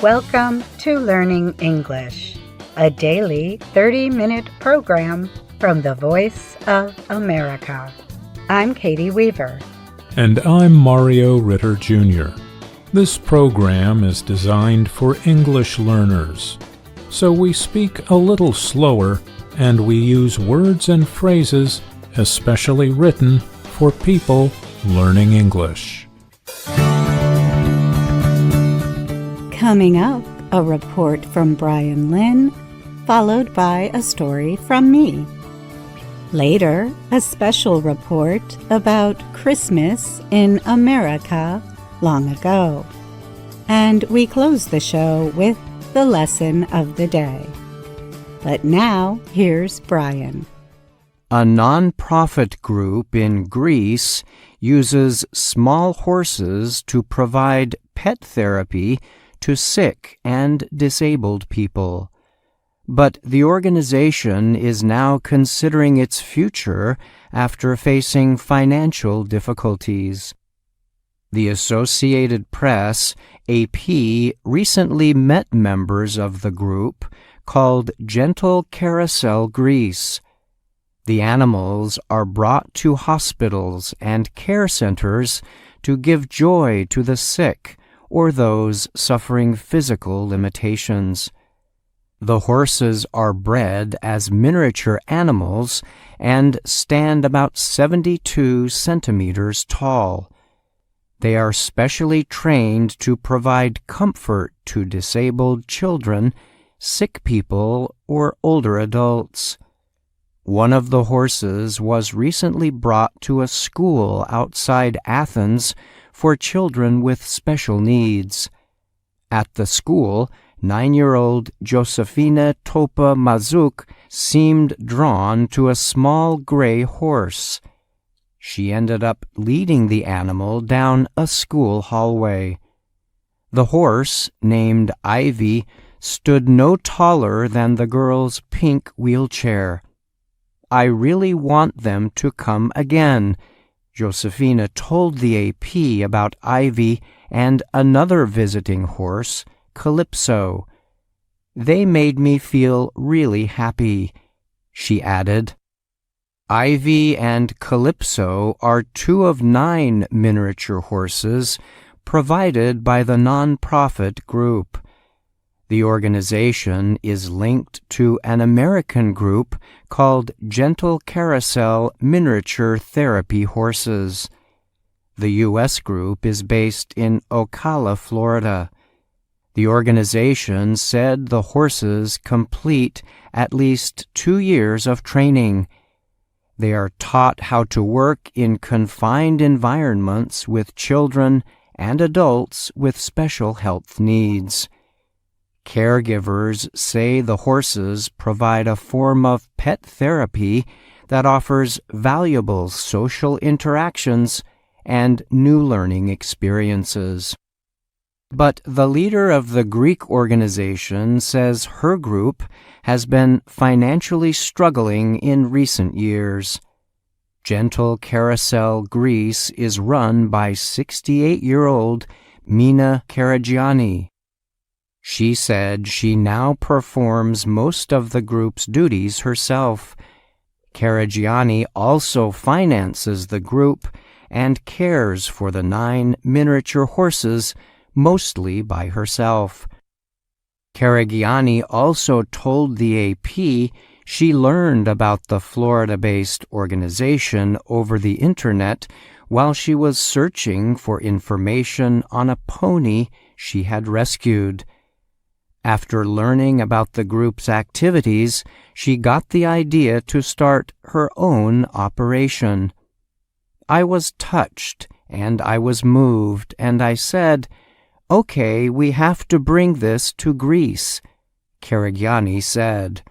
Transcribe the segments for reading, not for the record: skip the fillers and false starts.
Welcome to Learning English, a daily 30-minute program from the Voice of America. I'm Katie Weaver. And I'm Mario Ritter Jr. This program is designed for English learners, so we speak a little slower and we use words and phrases especially written for people learning English. Coming up, a report from Brian Lynn, followed by a story from me. Later, a special report about Christmas in America long ago. And we close the show with the lesson of the day. But now, here's Brian. A non-profit group in Greece uses small horses to provide pet therapy to sick and disabled people. But the organization is now considering its future after facing financial difficulties. The Associated Press, AP, recently met members of the group called Gentle Carousel Greece. The animals are brought to hospitals and care centers to give joy to the sick or those suffering physical limitations. The horses are bred as miniature animals and stand about 72 centimeters tall. They are specially trained to provide comfort to disabled children, sick people, or older adults. One of the horses was recently brought to a school outside Athens for children with special needs. At the school, 9-year-old Josefina Topa Mazuk seemed drawn to a small gray horse. She ended up leading the animal down a school hallway. The horse, named Ivy, stood no taller than the girl's pink wheelchair. "I really want them to come again," Josefina told the AP about Ivy and another visiting horse, Calypso. "They made me feel really happy," she added. Ivy and Calypso are 2 of 9 miniature horses provided by the non-profit group. The organization is linked to an American group called Gentle Carousel Miniature Therapy Horses. The U.S. group is based in Ocala, Florida. The organization said the horses complete at least 2 years of training. They are taught how to work in confined environments with children and adults with special health needs. Caregivers say the horses provide a form of pet therapy that offers valuable social interactions and new learning experiences. But the leader of the Greek organization says her group has been financially struggling in recent years. Gentle Carousel Greece is run by 68-year-old Mina Karagianni. She said she now performs most of the group's duties herself. Karagianni also finances the group and cares for the 9 miniature horses, mostly by herself. Karagianni also told the AP she learned about the Florida-based organization over the internet while she was searching for information on a pony she had rescued. After learning about the group's activities, she got the idea to start her own operation. "I was touched and I was moved, and I said, 'Okay, we have to bring this to Greece,'" Karagianni said.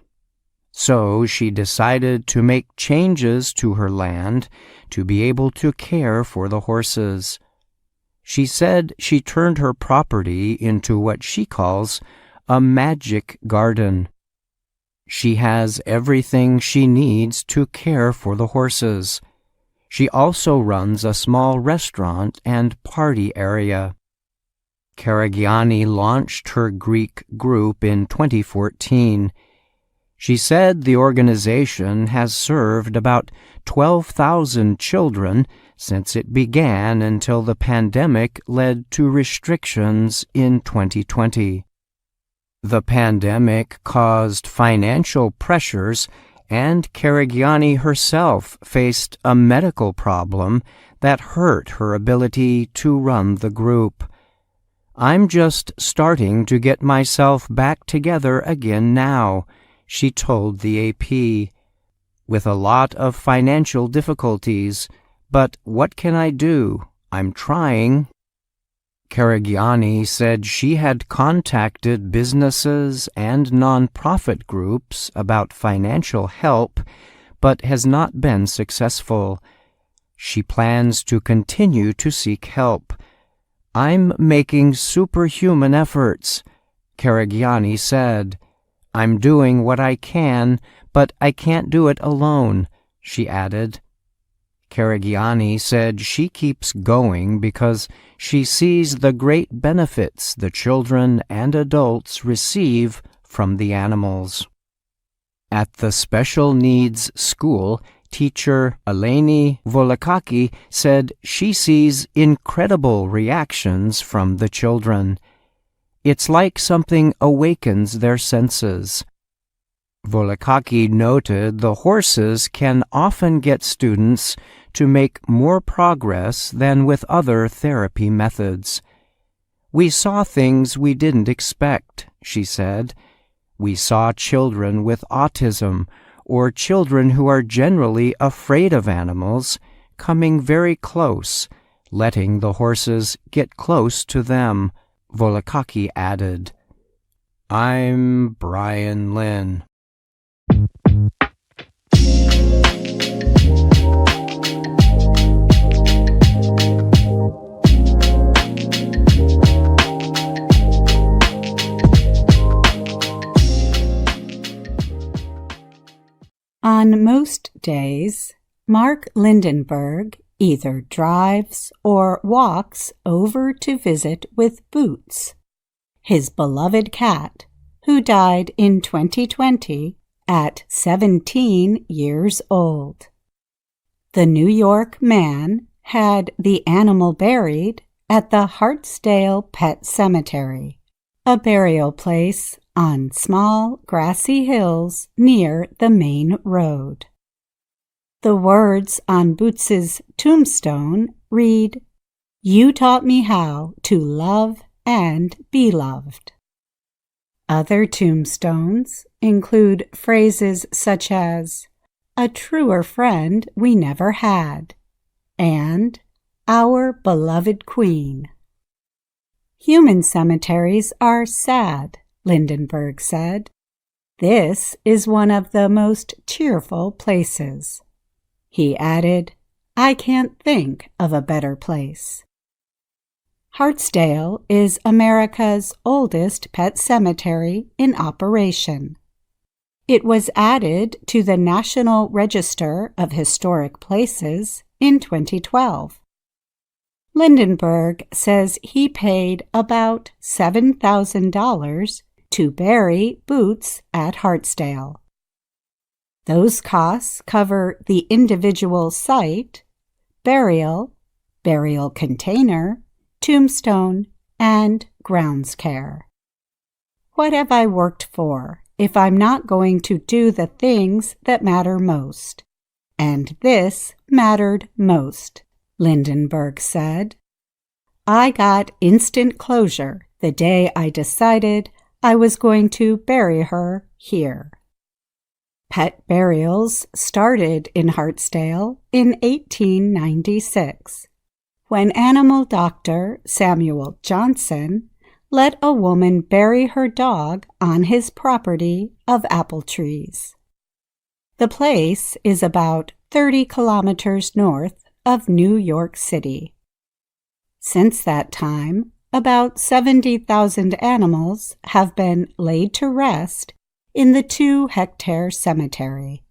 So she decided to make changes to her land to be able to care for the horses. She said she turned her property into what she calls a magic garden. She has everything she needs to care for the horses. She also runs a small restaurant and party area. Karagianni launched her Greek group in 2014. She said the organization has served about 12,000 children since it began until the pandemic led to restrictions in 2020. The pandemic caused financial pressures, and Karagianni herself faced a medical problem that hurt her ability to run the group. "I'm just starting to get myself back together again now," she told the AP. "With a lot of financial difficulties, but what can I do? I'm trying." Karagianni said she had contacted businesses and nonprofit groups about financial help, but has not been successful. She plans to continue to seek help. "I'm making superhuman efforts," Karagianni said. "I'm doing what I can, but I can't do it alone," she added. Karagianni said she keeps going because she sees the great benefits the children and adults receive from the animals. At the special needs school, teacher Eleni Volokaki said she sees incredible reactions from the children. "It's like something awakens their senses." Volokaki noted the horses can often get students to make more progress than with other therapy methods. "We saw things we didn't expect," she said. "We saw children with autism or children who are generally afraid of animals coming very close, letting the horses get close to them," Volokaki added. I'm Brian Lynn. On most days, Mark Lindenberg either drives or walks over to visit with Boots, his beloved cat, who died in 2020 at 17 years old. The New York man had the animal buried at the Hartsdale Pet Cemetery, a burial place on small grassy hills near the main road. The words on Boots's tombstone read, "You taught me how to love and be loved." Other tombstones include phrases such as, "A truer friend we never had," and "Our beloved queen." Human cemeteries are sad, Lindenberg said. This is one of the most cheerful places. He added, "I can't think of a better place." Hartsdale is America's oldest pet cemetery in operation. It was added to the National Register of Historic Places in 2012. Lindenberg says he paid about $7,000 to bury Boots at Hartsdale. Those costs cover the individual site, burial, burial container, tombstone, and grounds care. What have I worked for if I'm not going to do the things that matter most? And this mattered most, Lindenberg said. I got instant closure the day I decided I was going to bury her here. Pet burials started in Hartsdale in 1896, when animal doctor Samuel Johnson let a woman bury her dog on his property of apple trees. The place is about 30 kilometers north of New York City. Since that time, about 70,000 animals have been laid to rest in the 2-hectare cemetery.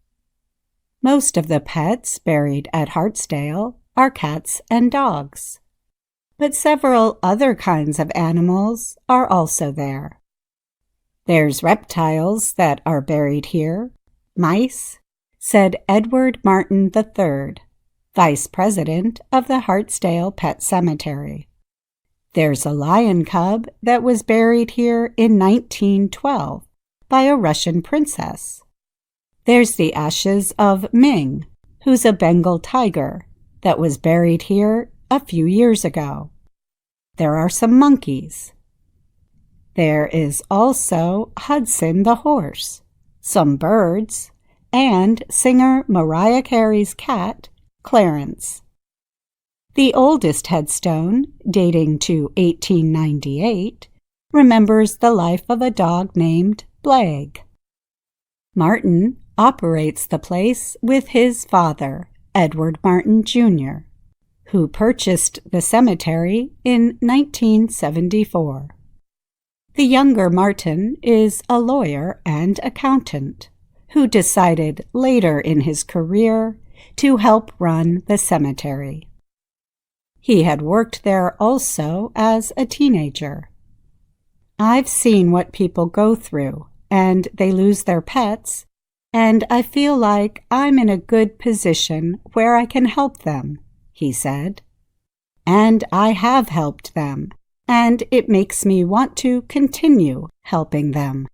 Most of the pets buried at Hartsdale are cats and dogs. But several other kinds of animals are also there. There's reptiles that are buried here, mice, said Edward Martin III, Vice President of the Hartsdale Pet Cemetery. There's a lion cub that was buried here in 1912 by a Russian princess. There's the ashes of Ming, who's a Bengal tiger, that was buried here a few years ago. There are some monkeys. There is also Hudson the horse, some birds, and singer Mariah Carey's cat, Clarence. The oldest headstone, dating to 1898, remembers the life of a dog named Blag. Martin operates the place with his father, Edward Martin, Jr., who purchased the cemetery in 1974. The younger Martin is a lawyer and accountant who decided later in his career to help run the cemetery. He had worked there also as a teenager. I've seen what people go through, and they lose their pets, and I feel like I'm in a good position where I can help them, he said. And I have helped them, and it makes me want to continue helping them.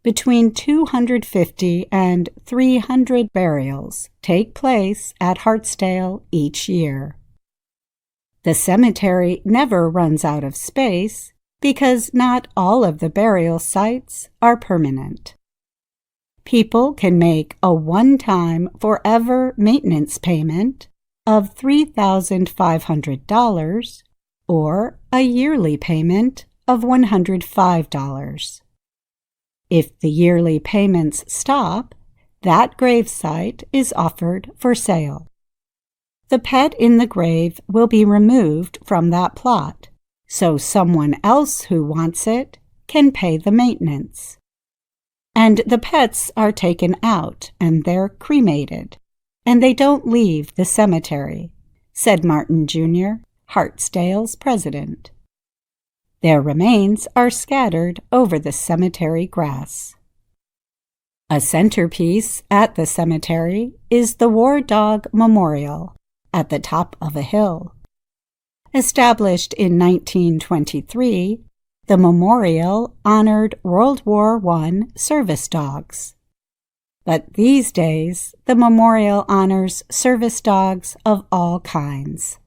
Between 250 and 300 burials take place at Hartsdale each year. The cemetery never runs out of space because not all of the burial sites are permanent. People can make a one-time forever maintenance payment of $3,500 or a yearly payment of $105. If the yearly payments stop, that gravesite is offered for sale. The pet in the grave will be removed from that plot, so someone else who wants it can pay the maintenance. And the pets are taken out and they're cremated, and they don't leave the cemetery, said Martin Jr., Hartsdale's president. Their remains are scattered over the cemetery grass. A centerpiece at the cemetery is the War Dog Memorial at the top of a hill. Established in 1923, the memorial honored World War I service dogs. But these days, the memorial honors service dogs of all kinds.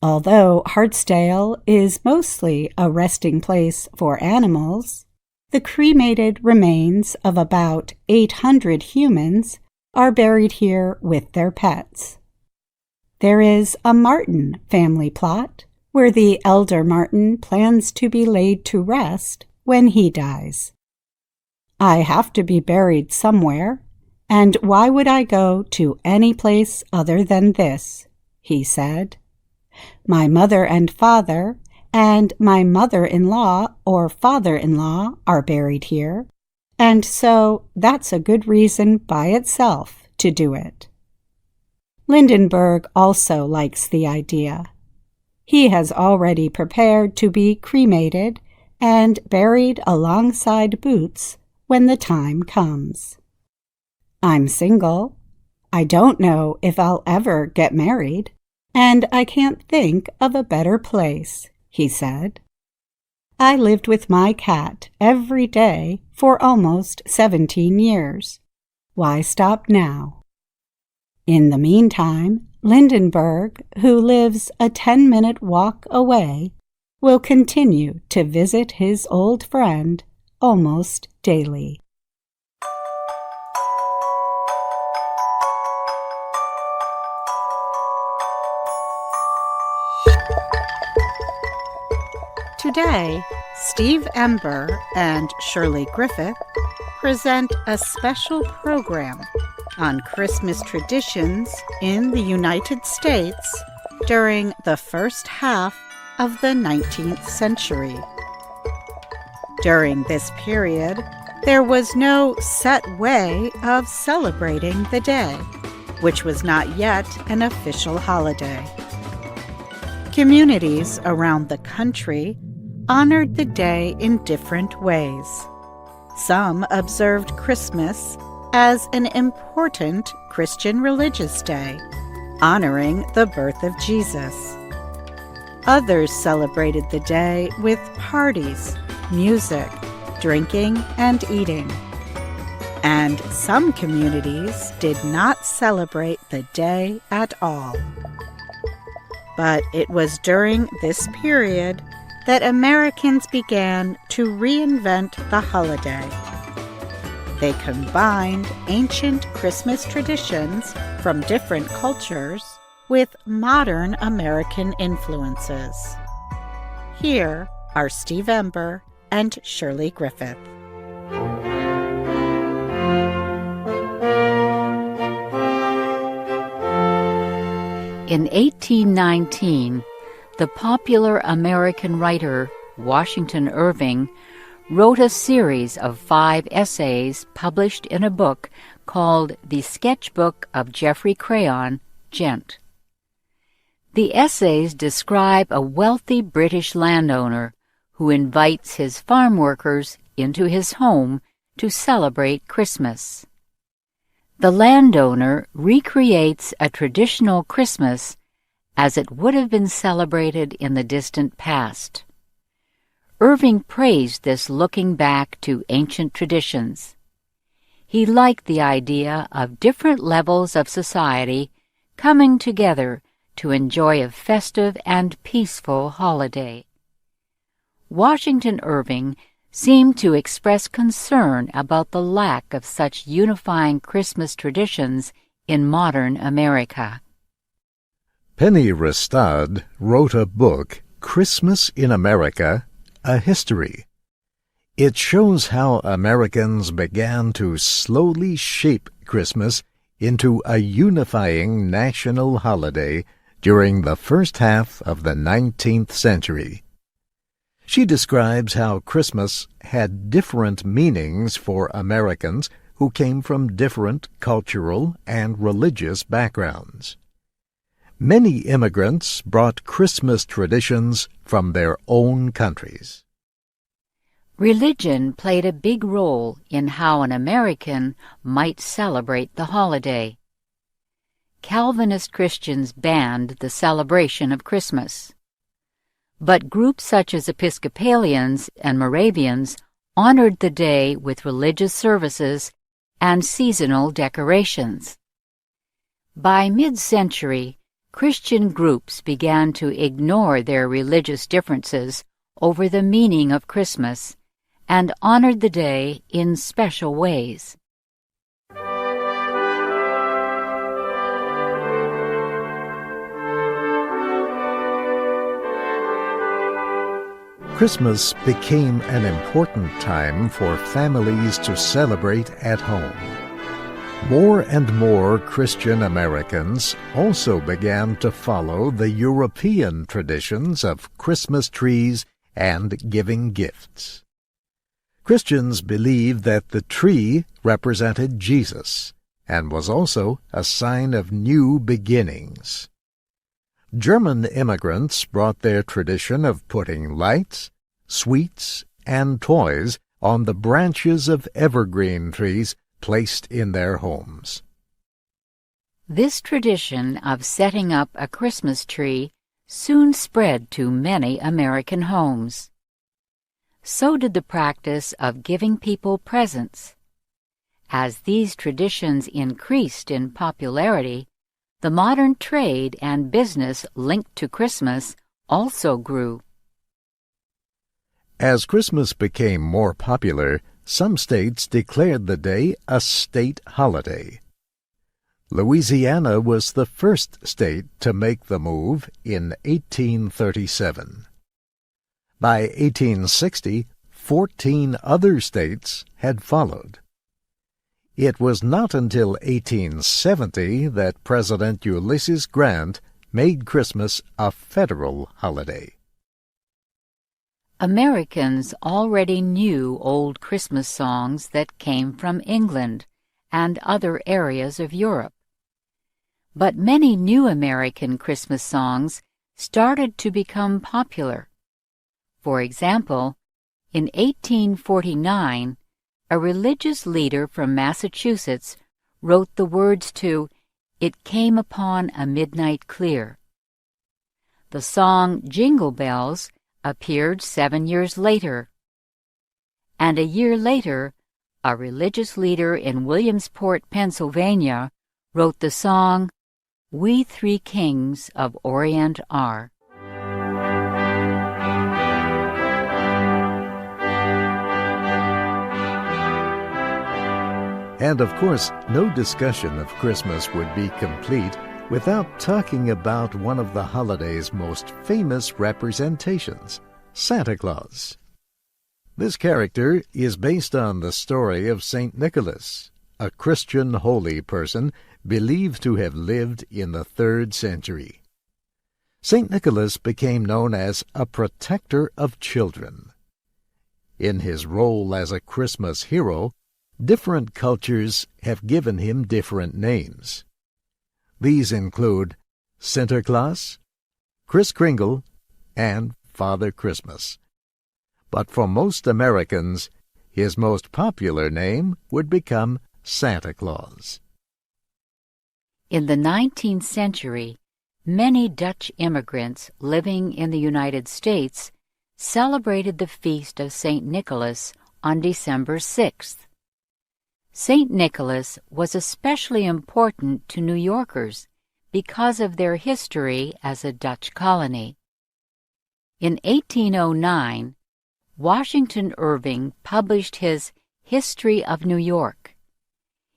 Although Hartsdale is mostly a resting place for animals, the cremated remains of about 800 humans are buried here with their pets. There is a Martin family plot where the elder Martin plans to be laid to rest when he dies. I have to be buried somewhere, and why would I go to any place other than this? He said. My mother and father and my mother-in-law or father-in-law are buried here, and so that's a good reason by itself to do it. Lindenberg also likes the idea. He has already prepared to be cremated and buried alongside Boots when the time comes. I'm single. I don't know if I'll ever get married, and I can't think of a better place, he said. I lived with my cat every day for almost 17 years. Why stop now? In the meantime, Lindenberg, who lives a 10-minute walk away, will continue to visit his old friend almost daily. Today, Steve Ember and Shirley Griffith present a special program on Christmas traditions in the United States during the first half of the 19th century. During this period, There was no set way of celebrating the day, which was not yet an official holiday. Communities around the country honored the day in different ways. Some observed Christmas as an important Christian religious day, honoring the birth of Jesus. Others celebrated the day with parties, music, drinking, and eating. And some communities did not celebrate the day at all. But it was during this period that Americans began to reinvent the holiday. They combined ancient Christmas traditions from different cultures with modern American influences. Here are Steve Ember and Shirley Griffith. In 1819, the popular American writer Washington Irving wrote a series of 5 essays published in a book called The Sketchbook of Geoffrey Crayon, Gent. The essays describe a wealthy British landowner who invites his farm workers into his home to celebrate Christmas. The landowner recreates a traditional Christmas as it would have been celebrated in the distant past. Irving praised this looking back to ancient traditions. He liked the idea of different levels of society coming together to enjoy a festive and peaceful holiday. Washington Irving seemed to express concern about the lack of such unifying Christmas traditions in modern America. Penny Restad wrote a book, Christmas in America, A History. It shows how Americans began to slowly shape Christmas into a unifying national holiday during the first half of the 19th century. She describes how Christmas had different meanings for Americans who came from different cultural and religious backgrounds. Many immigrants brought Christmas traditions from their own countries. Religion played a big role in how an American might celebrate the holiday. Calvinist Christians banned the celebration of Christmas. But groups such as Episcopalians and Moravians honored the day with religious services and seasonal decorations. By mid-century, Christian groups began to ignore their religious differences over the meaning of Christmas and honored the day in special ways. Christmas became an important time for families to celebrate at home. More and more Christian Americans also began to follow the European traditions of Christmas trees and giving gifts. Christians believed that the tree represented Jesus and was also a sign of new beginnings. German immigrants brought their tradition of putting lights, sweets, and toys on the branches of evergreen trees placed in their homes. This tradition of setting up a Christmas tree soon spread to many American homes. So did the practice of giving people presents. As these traditions increased in popularity, the modern trade and business linked to Christmas also grew. As Christmas became more popular, some states declared the day a state holiday. Louisiana was the first state to make the move in 1837. By 1860, 14 other states had followed. It was not until 1870 that President Ulysses Grant made Christmas a federal holiday. Americans already knew old Christmas songs that came from England and other areas of Europe. But many new American Christmas songs started to become popular. For example, in 1849, a religious leader from Massachusetts wrote the words to "It Came Upon a Midnight Clear." The song Jingle Bells appeared 7 years later. And a year later, a religious leader in Williamsport, Pennsylvania, wrote the song "We Three Kings of Orient Are." And of course, no discussion of Christmas would be complete without talking about one of the holiday's most famous representations, Santa Claus. This character is based on the story of St. Nicholas, a Christian holy person believed to have lived in the 3rd century. St. Nicholas became known as a protector of children. In his role as a Christmas hero, different cultures have given him different names. These include Sinterklaas, Kris Kringle, and Father Christmas. But for most Americans, his most popular name would become Santa Claus. In the 19th century, many Dutch immigrants living in the United States celebrated the feast of St. Nicholas on December 6th. St. Nicholas was especially important to New Yorkers because of their history as a Dutch colony. In 1809, Washington Irving published his History of New York.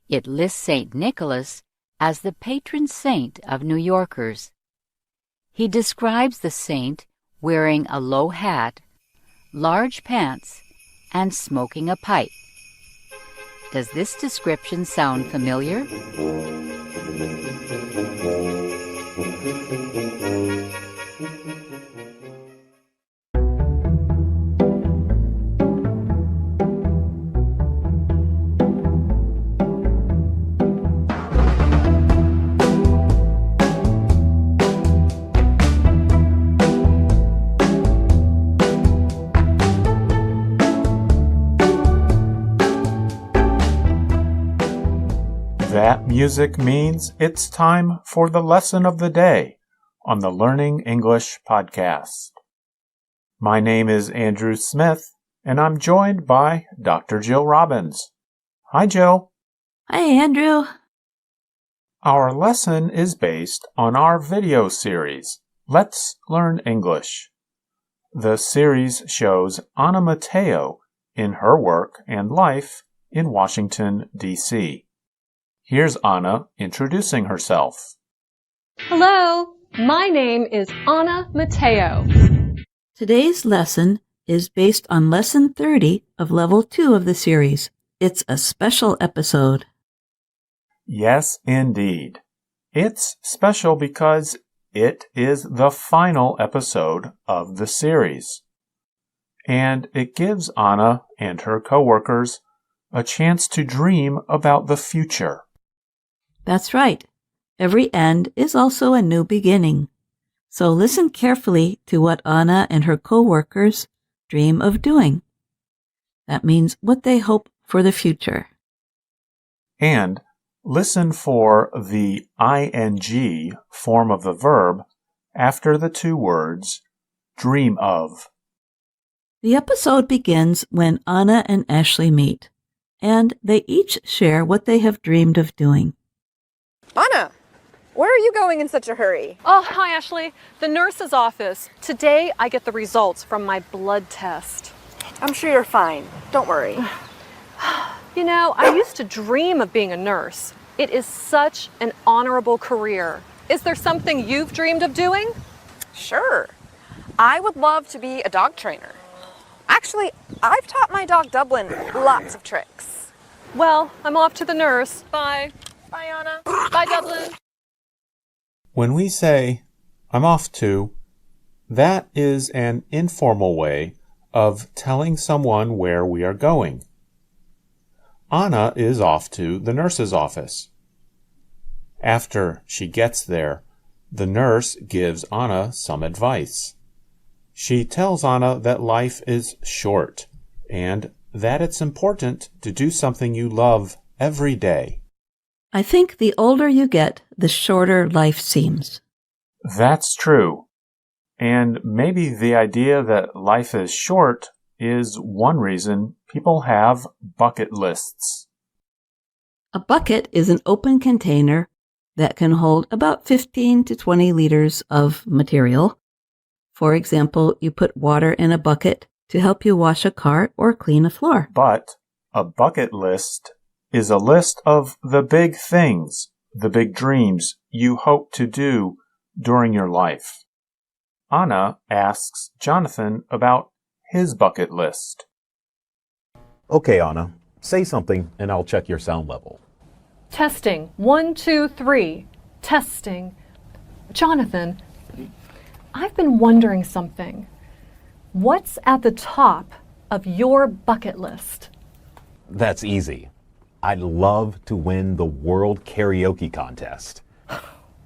It lists St. Nicholas as the patron saint of New Yorkers. He describes the saint wearing a low hat, large pants, and smoking a pipe. Does this description sound familiar? That music means it's time for the lesson of the day on the Learning English podcast. My name is Andrew Smith, and I'm joined by Dr. Jill Robbins. Hi, Jill. Hi, Andrew. Our lesson is based on our video series, Let's Learn English. The series shows Anna Mateo in her work and life in Washington, D.C. Here's Anna introducing herself. Hello, my name is Anna Mateo. Today's lesson is based on Lesson 30 of Level 2 of the series. It's a special episode. Yes, indeed. It's special because it is the final episode of the series. And it gives Anna and her coworkers a chance to dream about the future. That's right. Every end is also a new beginning. So listen carefully to what Anna and her co-workers dream of doing. That means what they hope for the future. And listen for the ing form of the verb after the two words dream of. The episode begins when Anna and Ashley meet, and they each share what they have dreamed of doing. Anna, where are you going in such a hurry? Oh, hi, Ashley. The nurse's office. Today, I get the results from my blood test. I'm sure you're fine. Don't worry. You know, I used to dream of being a nurse. It is such an honorable career. Is there something you've dreamed of doing? Sure. I would love to be a dog trainer. Actually, I've taught my dog Dublin lots of tricks. Well, I'm off to the nurse. Bye. Bye, Anna. Bye, Dublin. When we say, I'm off to, that is an informal way of telling someone where we are going. Anna is off to the nurse's office. After she gets there, the nurse gives Anna some advice. She tells Anna that life is short and that it's important to do something you love every day. I think the older you get, the shorter life seems. That's true. And maybe the idea that life is short is one reason people have bucket lists. A bucket is an open container that can hold about 15 to 20 liters of material. For example, you put water in a bucket to help you wash a car or clean a floor. But a bucket list is a list of the big things, the big dreams you hope to do during your life. Anna asks Jonathan about his bucket list. Okay, Anna, say something and I'll check your sound level. Testing. 1, 2, 3. Testing. Jonathan, I've been wondering something. What's at the top of your bucket list? That's easy. I'd love to win the World Karaoke Contest.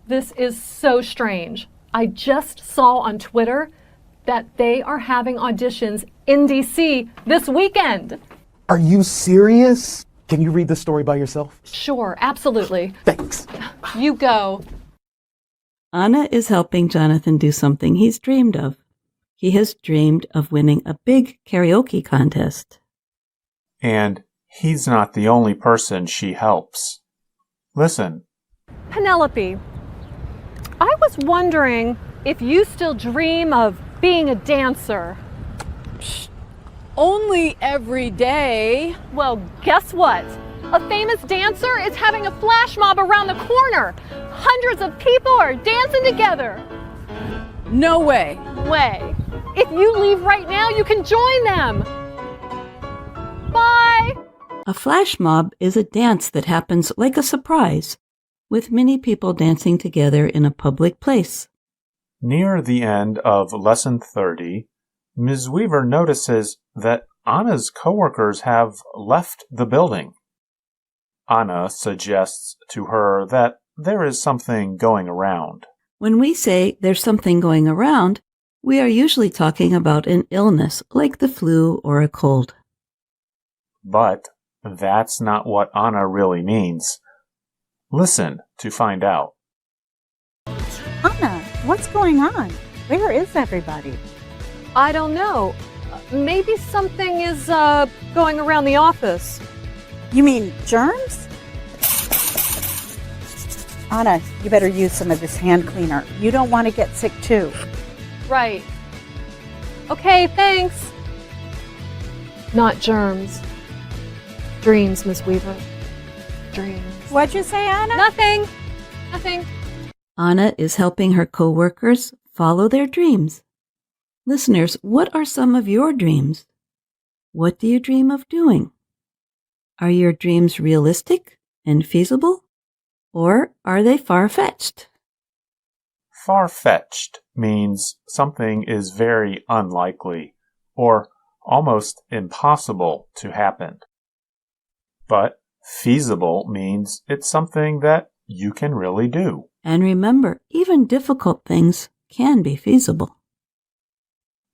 This is so strange. I just saw on Twitter that they are having auditions in DC this weekend. Are you serious? Can you read the story by yourself? Sure, absolutely. Thanks. You go. Anna is helping Jonathan do something he's dreamed of. He has dreamed of winning a big karaoke contest. And he's not the only person she helps. Listen. Penelope, I was wondering if you still dream of being a dancer. Only every day. Well, guess what? A famous dancer is having a flash mob around the corner. Hundreds of people are dancing together. No way. If you leave right now, you can join them. Bye. A flash mob is a dance that happens like a surprise, with many people dancing together in a public place. Near the end of Lesson 30, Ms. Weaver notices that Anna's coworkers have left the building. Anna suggests to her that there is something going around. When we say there's something going around, we are usually talking about an illness like the flu or a cold. But that's not what Anna really means. Listen to find out. Anna, what's going on? Where is everybody? I don't know. Maybe something is going around the office. You mean germs? Anna, you better use some of this hand cleaner. You don't want to get sick too. Right. Okay, thanks. Not germs. Dreams, Miss Weaver. Dreams. What'd you say, Anna? Nothing. Anna is helping her coworkers follow their dreams. Listeners, what are some of your dreams? What do you dream of doing? Are your dreams realistic and feasible? Or are they far-fetched? Far-fetched means something is very unlikely or almost impossible to happen. But feasible means it's something that you can really do. And remember, even difficult things can be feasible.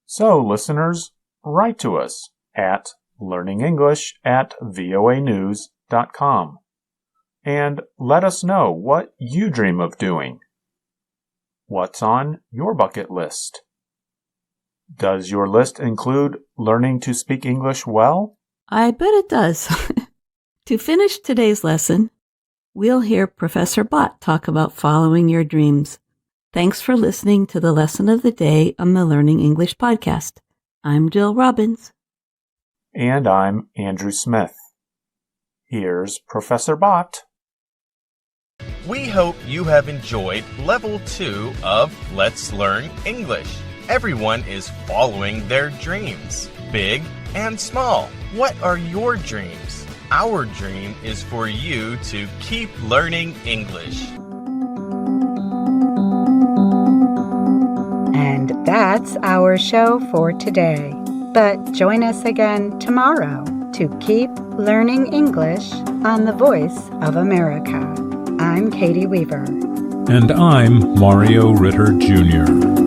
So, listeners, write to us at learningenglish@voanews.com and let us know what you dream of doing. What's on your bucket list? Does your list include learning to speak English well? I bet it does. To finish today's lesson, we'll hear Professor Bott talk about following your dreams. Thanks for listening to the Lesson of the Day on the Learning English Podcast. I'm Jill Robbins. And I'm Andrew Smith. Here's Professor Bott. We hope you have enjoyed Level 2 of Let's Learn English. Everyone is following their dreams, big and small. What are your dreams? Our dream is for you to keep learning English. And that's our show for today. But join us again tomorrow to keep learning English on the Voice of America. I'm Katie Weaver. And I'm Mario Ritter Jr.